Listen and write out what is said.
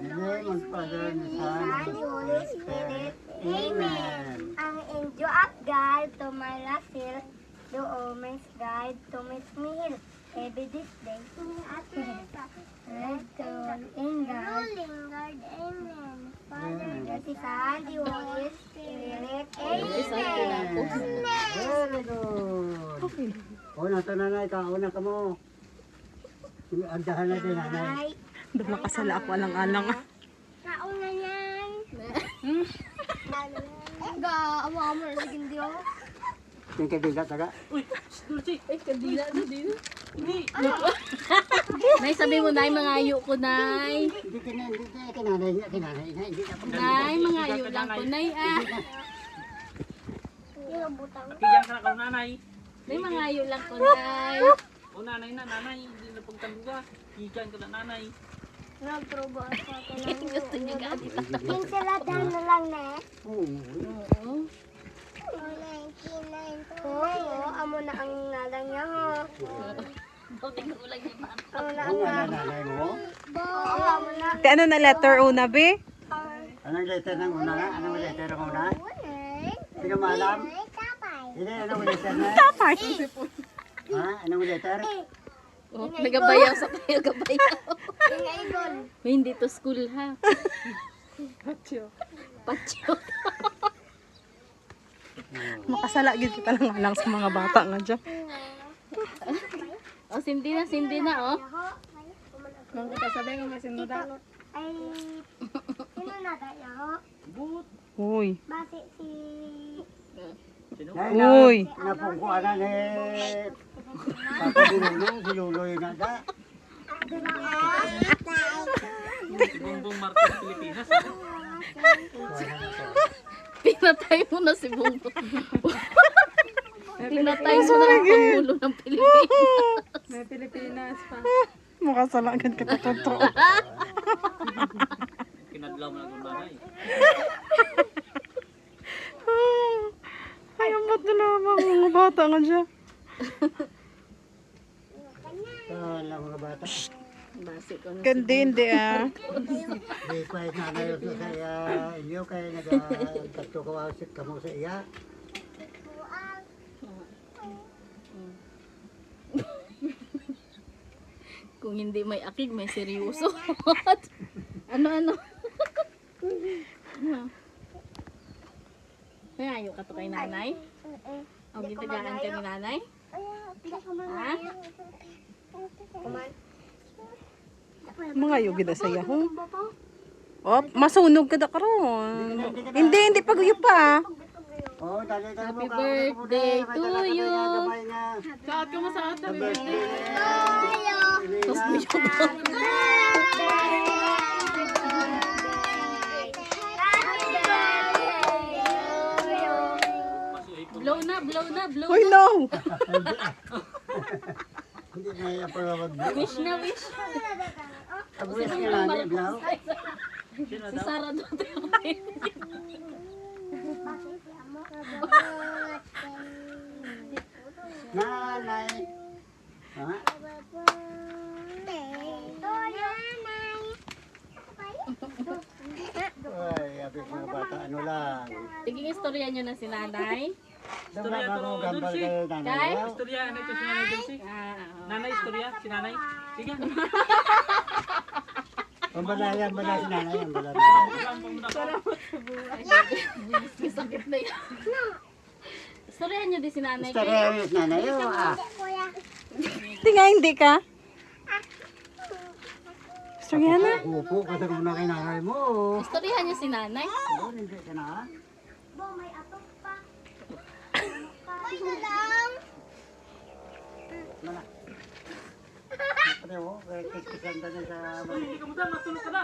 In the name of Father and Son and Holy Spirit. Amen. Ang angel of God to my lasil, do always guide to Miss Mihil. Every this day. Let's go in God. Amen. Father, the Son, the Holy Spirit. Amen. Very good. Una to nanay ka, una ka mo. Agdahan na din nanay. Dala ka sa laak, walang-alang. Nauna yan. Ga, amo-amo na sige diyo. Yung kadila taga. Kadila na din. Nay, sabi mo, Nay, mga ayo ko, Nay. Hindi kinanay niya, kinanay na. Hindi na pag Nay, mga ayo lang ko, Nay, ah. Yung butang. Kiyang ka na kau nanay. Nay, mga ayo lang ko, Nay. O nanay na, nanay. Hindi na pagtanduga. Kiyang ka na nanay. Nagprobo ako ka lang. Gusto niya ka, di pa. Yung saladahan na lang na. Oo. Oo, amo na ang ngalan niya ho. Buti ko ulang niya pa. Amo na ang Ang ngalan. nanay mo. Oo, amo na. Ano na letter una, be? Anong letter ng una nga? Anong letter ng una? Hindi ka maalam? Hindi, anong letter na? Tapay. Ha? Anong letter? Oh, nagabayaw sa tayo, nagabayaw. Yung ibon. May hindi to school, ha? Patyo. Patyo. Makasala gid kita lang sa mga bata nga dyan. Oh, sindi na, oh. Nang kita sabi nga may sinuda. Ay, sino na tayo ho? Uy. Basi si... Nay, Uy. napungkuanan ni Papa Bilulo, si Luloy na da. Si Bongbong Marcos Pilipinas. Pinatay mo na si Bongbong. Pinatay mo na ang Pangulo ng Pilipinas. May Pilipinas pa. Makasalagan ka totoo. Kinadlaw mo na kung nanay. Ay, ang ba't na mga bata nga dyan? Wala mga bata. Basi ko na Ganda hindi ah. Di pa yung nanay sa kaya inyo kaya nagkatukawasit ka mo sa iya. Kung hindi may akig, may seryoso. Ano? May ayaw ka to kay nanay? O, gitagaan ka ni nanay? Ha? Mga ayaw gida sa yaho. Oh, masunog ka da karon. Hindi pag-uyo pa. Oh, dali ka Happy birthday to you. Saat ka mo sa ata. Tapos may blow na. Uy, no! Hindi na yung pagawag mo. Wish na. Pag-wish ka nanay, Blau. Si Sarah doon. Nanay. Ha? Ay, abis mga bata, ano lang. Tiging istorya nyo na si nanay. Dapat ako gambal kayo nanay. Kay? Blau. Istorya, ano ito si nanay Dulce? Nanay, istorya, si nanay. Sige. Pambalayan ba na si nanay? Ang bala na. Sakit na yan. Istorya nyo din si nanay. Gusto kayo yung nanay, oh, Tinga hindi ka? Istorya na. Upo ka sa muna kay nanay mo. Istoryahan nyo si nanay. Oh, hindi ka na, ha? Bo, may atok pa. Ay, na lang. Mana? Ano, kiskisan ka na sa... Hindi ka mo matulog ka na.